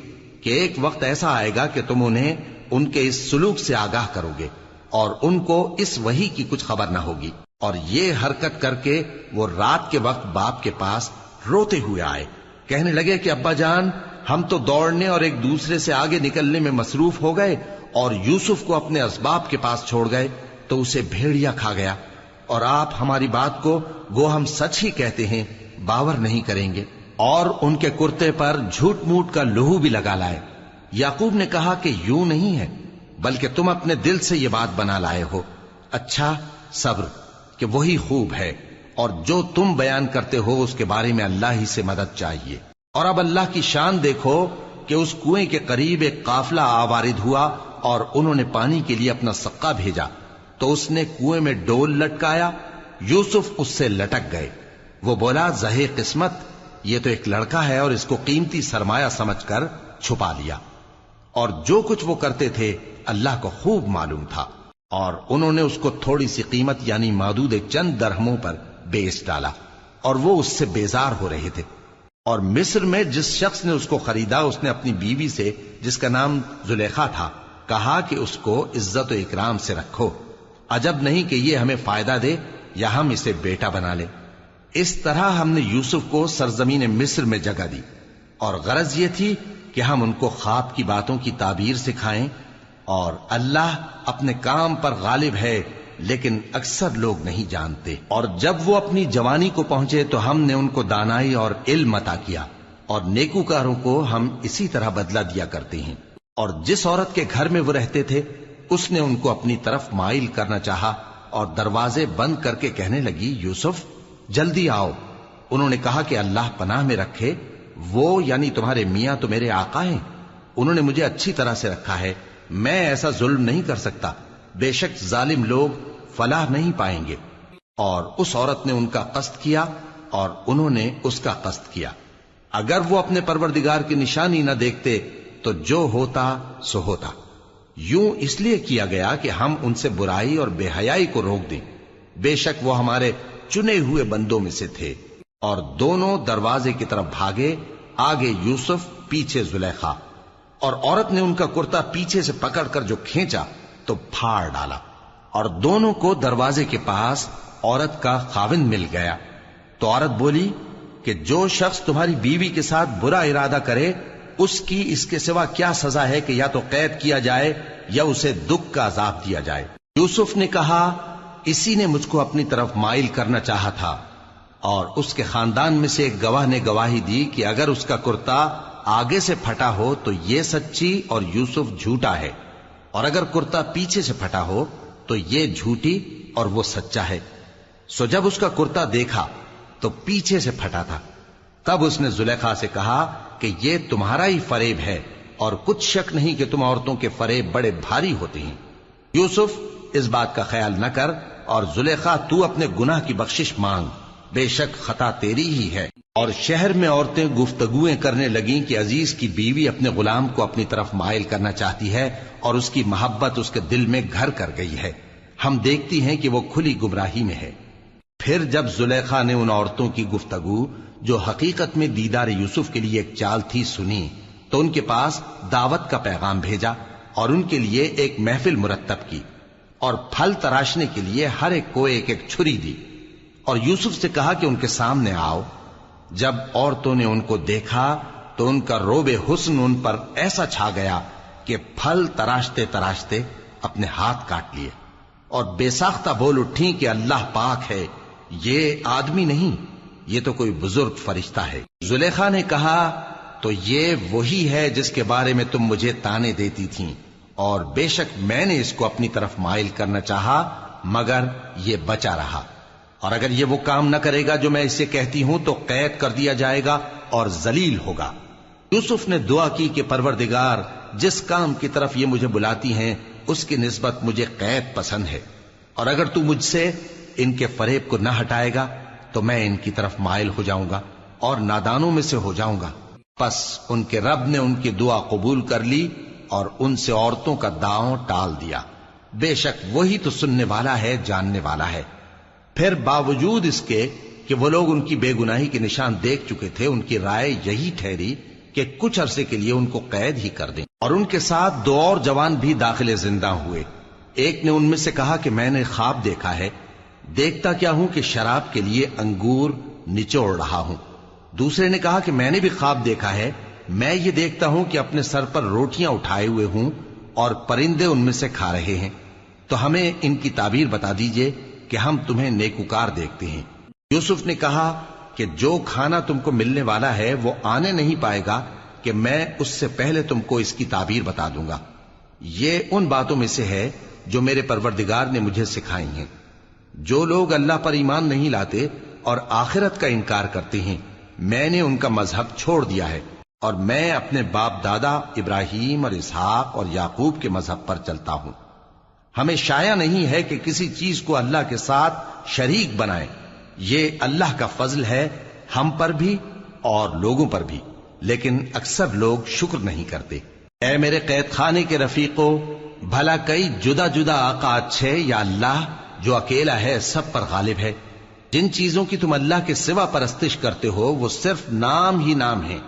کہ ایک وقت ایسا آئے گا کہ تم انہیں ان کے اس سلوک سے آگاہ کرو گے، اور ان کو اس وحی کی کچھ خبر نہ ہوگی۔ اور یہ حرکت کر کے وہ رات کے وقت باپ کے پاس روتے ہوئے آئے، کہنے لگے کہ ابا جان، ہم تو دوڑنے اور ایک دوسرے سے آگے نکلنے میں مصروف ہو گئے اور یوسف کو اپنے اسباب کے پاس چھوڑ گئے تو اسے بھیڑیا کھا گیا، اور آپ ہماری بات کو گو ہم سچ ہی کہتے ہیں باور نہیں کریں گے، اور ان کے کرتے پر جھوٹ موٹ کا لہو بھی لگا لائے۔ یعقوب نے کہا کہ یوں نہیں ہے، بلکہ تم اپنے دل سے یہ بات بنا لائے ہو۔ اچھا، صبر کہ وہی خوب ہے، اور جو تم بیان کرتے ہو اس کے بارے میں اللہ ہی سے مدد چاہیے۔ اور اب اللہ کی شان دیکھو کہ اس کنویں کے قریب ایک قافلہ آوارد ہوا اور انہوں نے پانی کے لیے اپنا سقا بھیجا، تو اس نے کنویں میں ڈول لٹکایا، یوسف اس سے لٹک گئے۔ وہ بولا، زہے قسمت، یہ تو ایک لڑکا ہے، اور اس کو قیمتی سرمایہ سمجھ کر چھپا لیا۔ اور جو کچھ وہ کرتے تھے اللہ کو خوب معلوم تھا، اور انہوں نے اس کو تھوڑی سی قیمت یعنی مادود چند درہموں پر بیچ ڈالا، اور وہ اس سے بیزار ہو رہے تھے۔ اور مصر میں جس شخص نے اس کو خریدا، اس نے اپنی بیوی سے جس کا نام زلیخا تھا کہا کہ اس کو عزت و اکرام سے رکھو، عجب نہیں کہ یہ ہمیں فائدہ دے یا ہم اسے بیٹا بنا لیں۔ اس طرح ہم نے یوسف کو سرزمین مصر میں جگہ دی، اور غرض یہ تھی کہ ہم ان کو خواب کی باتوں کی تعبیر سکھائیں، اور اللہ اپنے کام پر غالب ہے لیکن اکثر لوگ نہیں جانتے۔ اور جب وہ اپنی جوانی کو پہنچے تو ہم نے ان کو دانائی اور علم عطا کیا، اور نیکوکاروں کو ہم اسی طرح بدلہ دیا کرتے ہیں۔ اور جس عورت کے گھر میں وہ رہتے تھے اس نے ان کو اپنی طرف مائل کرنا چاہا، اور دروازے بند کر کے کہنے لگی، یوسف جلدی آؤ۔ انہوں نے کہا کہ اللہ پناہ میں رکھے، وہ یعنی تمہارے میاں تو میرے آقا ہیں، انہوں نے مجھے اچھی طرح سے رکھا ہے، میں ایسا ظلم نہیں کر سکتا، بے شک ظالم لوگ فلاح نہیں پائیں گے۔ اور اس عورت نے ان کا قصد کیا اور انہوں نے اس کا قصد کیا۔ اگر وہ اپنے پروردگار کی نشانی نہ دیکھتے تو جو ہوتا سو ہوتا۔ یوں اس لیے کیا گیا کہ ہم ان سے برائی اور بے حیائی کو روک دیں، بے شک وہ ہمارے چنے ہوئے بندوں میں سے تھے۔ اور دونوں دروازے کی طرف بھاگے، آگے یوسف پیچھے زلیخا، اور عورت نے ان کا کرتا پیچھے سے پکڑ کر جو کھینچا تو پھاڑ ڈالا، اور دونوں کو دروازے کے پاس عورت کا خاوند مل گیا۔ تو عورت بولی کہ جو شخص تمہاری بیوی کے ساتھ برا ارادہ کرے اس کی اس کے سوا کیا سزا ہے کہ یا تو قید کیا جائے یا اسے دکھ کا عذاب دیا جائے۔ یوسف نے کہا اسی نے مجھ کو اپنی طرف مائل کرنا چاہا تھا، اور اس کے خاندان میں سے ایک گواہ نے گواہی دی کہ اگر اس کا کرتا آگے سے پھٹا ہو تو یہ سچی اور یوسف جھوٹا ہے، اور اگر کرتا پیچھے سے پھٹا ہو تو یہ جھوٹی اور وہ سچا ہے۔ سو جب اس کا کرتا دیکھا تو پیچھے سے پھٹا تھا، تب اس نے زلیخا سے کہا کہ یہ تمہارا ہی فریب ہے، اور کچھ شک نہیں کہ تم عورتوں کے فریب بڑے بھاری ہوتے ہیں۔ یوسف اس بات کا خیال نہ کر، اور زلیخا تو اپنے گناہ کی بخشش مانگ، بے شک خطا تیری ہی ہے۔ اور شہر میں عورتیں گفتگویں کرنے لگیں کہ عزیز کی بیوی اپنے غلام کو اپنی طرف مائل کرنا چاہتی ہے، اور اس کی محبت اس کے دل میں گھر کر گئی ہے، ہم دیکھتی ہیں کہ وہ کھلی گمراہی میں ہے۔ پھر جب زلیخا نے ان عورتوں کی گفتگو جو حقیقت میں دیدار یوسف کے لیے ایک چال تھی سنی، تو ان کے پاس دعوت کا پیغام بھیجا اور ان کے لیے ایک محفل مرتب کی، اور پھل تراشنے کے لیے ہر ایک کو ایک ایک چھری دی، اور یوسف سے کہا کہ ان کے سامنے آؤ۔ جب عورتوں نے ان کو دیکھا تو ان کا روب حسن ان پر ایسا چھا گیا کہ پھل تراشتے تراشتے اپنے ہاتھ کاٹ لیے، اور بے ساختہ بول اٹھیں کہ اللہ پاک ہے، یہ آدمی نہیں، یہ تو کوئی بزرگ فرشتہ ہے۔ زلیخا نے کہا تو یہ وہی ہے جس کے بارے میں تم مجھے تانے دیتی تھیں، اور بے شک میں نے اس کو اپنی طرف مائل کرنا چاہا مگر یہ بچا رہا، اور اگر یہ وہ کام نہ کرے گا جو میں اسے کہتی ہوں تو قید کر دیا جائے گا اور ذلیل ہوگا۔ یوسف نے دعا کی کہ پروردگار جس کام کی طرف یہ مجھے بلاتی ہیں اس کی نسبت مجھے قید پسند ہے، اور اگر تو مجھ سے ان کے فریب کو نہ ہٹائے گا تو میں ان کی طرف مائل ہو جاؤں گا اور نادانوں میں سے ہو جاؤں گا۔ پس ان کے رب نے ان کی دعا قبول کر لی اور ان سے عورتوں کا داؤں ٹال دیا، بے شک وہی تو سننے والا ہے، جاننے والا ہے۔ پھر باوجود اس کے کہ وہ لوگ ان کی بے گناہی کے نشان دیکھ چکے تھے، ان کی رائے یہی ٹھہری کہ کچھ عرصے کے لیے ان کو قید ہی کر دیں، اور ان کے ساتھ دو اور جوان بھی داخل زندہ ہوئے۔ ایک نے ان میں سے کہا کہ میں نے خواب دیکھا ہے، دیکھتا کیا ہوں کہ شراب کے لیے انگور نچوڑ رہا ہوں۔ دوسرے نے کہا کہ میں نے بھی خواب دیکھا ہے، میں یہ دیکھتا ہوں کہ اپنے سر پر روٹیاں اٹھائے ہوئے ہوں اور پرندے ان میں سے کھا رہے ہیں، تو ہمیں ان کی تعبیر بتا دیجئے کہ ہم تمہیں نیکوکار دیکھتے ہیں۔ یوسف نے کہا کہ جو کھانا تم کو ملنے والا ہے وہ آنے نہیں پائے گا کہ میں اس سے پہلے تم کو اس کی تعبیر بتا دوں گا۔ یہ ان باتوں میں سے ہے جو میرے پروردگار نے مجھے سکھائی ہیں۔ جو لوگ اللہ پر ایمان نہیں لاتے اور آخرت کا انکار کرتے ہیں، میں نے ان کا مذہب چھوڑ دیا ہے، اور میں اپنے باپ دادا ابراہیم اور اسحاق اور یعقوب کے مذہب پر چلتا ہوں۔ ہمیں شایع نہیں ہے کہ کسی چیز کو اللہ کے ساتھ شریک بنائیں، یہ اللہ کا فضل ہے ہم پر بھی اور لوگوں پر بھی، لیکن اکثر لوگ شکر نہیں کرتے۔ اے میرے قید خانے کے رفیقو، بھلا کئی جدا جدا آقا اچھے یا اللہ جو اکیلا ہے سب پر غالب ہے؟ جن چیزوں کی تم اللہ کے سوا پرستش کرتے ہو وہ صرف نام ہی نام ہیں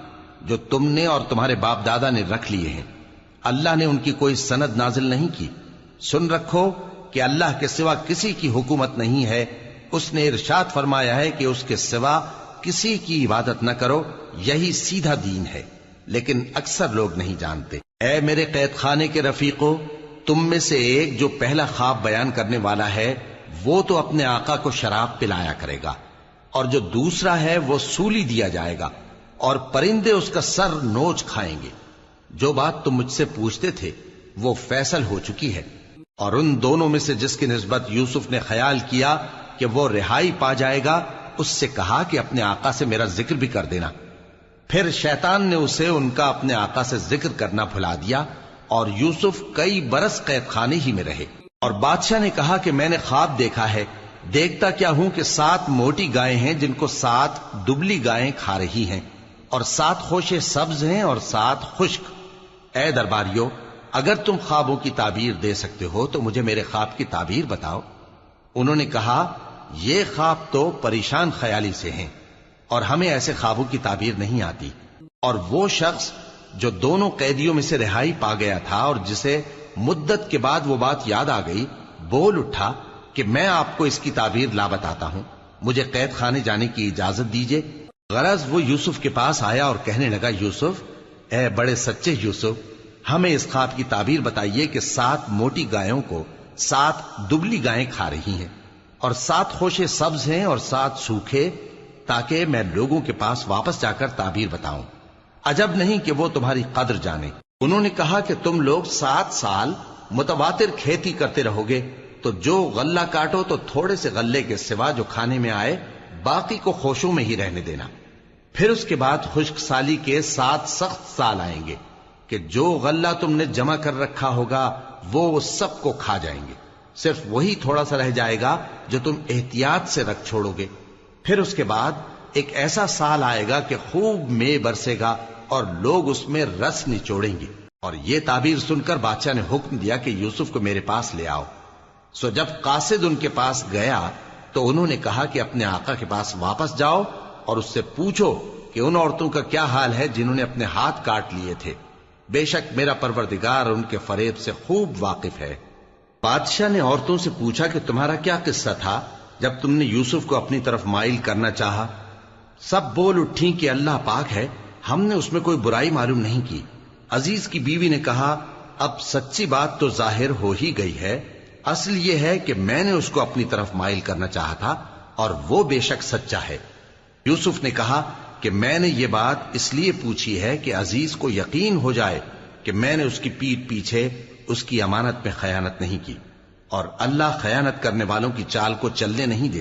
جو تم نے اور تمہارے باپ دادا نے رکھ لیے ہیں، اللہ نے ان کی کوئی سند نازل نہیں کی۔ سن رکھو کہ اللہ کے سوا کسی کی حکومت نہیں ہے، اس نے ارشاد فرمایا ہے کہ اس کے سوا کسی کی عبادت نہ کرو، یہی سیدھا دین ہے، لیکن اکثر لوگ نہیں جانتے۔ اے میرے قید خانے کے رفیقو، تم میں سے ایک جو پہلا خواب بیان کرنے والا ہے وہ تو اپنے آقا کو شراب پلایا کرے گا، اور جو دوسرا ہے وہ سولی دیا جائے گا، اور پرندے اس کا سر نوچ کھائیں گے۔ جو بات تم مجھ سے پوچھتے تھے وہ فیصل ہو چکی ہے، اور ان دونوں میں سے جس کی نسبت یوسف نے خیال کیا کہ وہ رہائی پا جائے گا، اس سے کہا کہ اپنے آقا سے میرا ذکر بھی کر دینا۔ پھر شیطان نے اسے ان کا اپنے آقا سے ذکر کرنا بھلا دیا، اور یوسف کئی برس قید خانے ہی میں رہے۔ اور بادشاہ نے کہا کہ میں نے خواب دیکھا ہے، دیکھتا کیا ہوں کہ 7 موٹی گائیں ہیں جن کو 7 دبلی گائیں کھا رہی ہیں، اور 7 خوشے سبز ہیں اور 7 خشک۔ اے درباریو، اگر تم خوابوں کی تعبیر دے سکتے ہو تو مجھے میرے خواب کی تعبیر بتاؤ۔ انہوں نے کہا یہ خواب تو پریشان خیالی سے ہیں اور ہمیں ایسے خوابوں کی تعبیر نہیں آتی۔ اور وہ شخص جو دونوں قیدیوں میں سے رہائی پا گیا تھا اور جسے مدت کے بعد وہ بات یاد آ گئی، بول اٹھا کہ میں آپ کو اس کی تعبیر لا بتاتا ہوں، مجھے قید خانے جانے کی اجازت دیجیے۔ غرض وہ یوسف کے پاس آیا اور کہنے لگا، یوسف، اے بڑے سچے یوسف، ہمیں اس خواب کی تعبیر بتائیے کہ 7 موٹی گایوں کو 7 دبلی گائیں کھا رہی ہیں، اور 7 خوشے سبز ہیں اور 7 سوکھے، تاکہ میں لوگوں کے پاس واپس جا کر تعبیر بتاؤں۔ عجب نہیں کہ وہ تمہاری قدر جانے۔ انہوں نے کہا کہ تم لوگ 7 سال متواتر کھیتی کرتے رہو گے، تو جو غلہ کاٹو تو تھوڑے سے غلے کے سوا جو کھانے میں آئے باقی کو خوشوں میں ہی رہنے دینا۔ پھر اس کے بعد خشک سالی کے 7 سخت سال آئیں گے کہ جو غلہ تم نے جمع کر رکھا ہوگا وہ سب کو کھا جائیں گے، صرف وہی تھوڑا سا رہ جائے گا جو تم احتیاط سے رکھ چھوڑو گے۔ پھر اس کے بعد ایک ایسا سال آئے گا کہ خوب مے برسے گا اور لوگ اس میں رس نچوڑیں گے۔ اور یہ تعبیر سن کر بادشاہ نے حکم دیا کہ یوسف کو میرے پاس لے آؤ۔ سو جب قاصد ان کے پاس گیا تو انہوں نے کہا کہ اپنے آقا کے پاس واپس جاؤ اور اس سے پوچھو کہ ان عورتوں کا کیا حال ہے جنہوں نے اپنے ہاتھ کاٹ لیے تھے، بے شک میرا پروردگار ان کے فریب سے خوب واقف ہے۔ بادشاہ نے عورتوں سے پوچھا کہ تمہارا کیا قصہ تھا جب تم نے یوسف کو اپنی طرف مائل کرنا چاہا؟ سب بول اٹھیں کہ اللہ پاک ہے، ہم نے اس میں کوئی برائی معلوم نہیں کی۔ عزیز کی بیوی نے کہا، اب سچی بات تو ظاہر ہو ہی گئی ہے، اصل یہ ہے کہ میں نے اس کو اپنی طرف مائل کرنا چاہا تھا اور وہ بے شک سچا ہے۔ یوسف نے کہا کہ میں نے یہ بات اس لیے پوچھی ہے کہ عزیز کو یقین ہو جائے کہ میں نے اس کی پیٹھ پیچھے اس کی امانت میں خیانت نہیں کی، اور اللہ خیانت کرنے والوں کی چال کو چلنے نہیں دے۔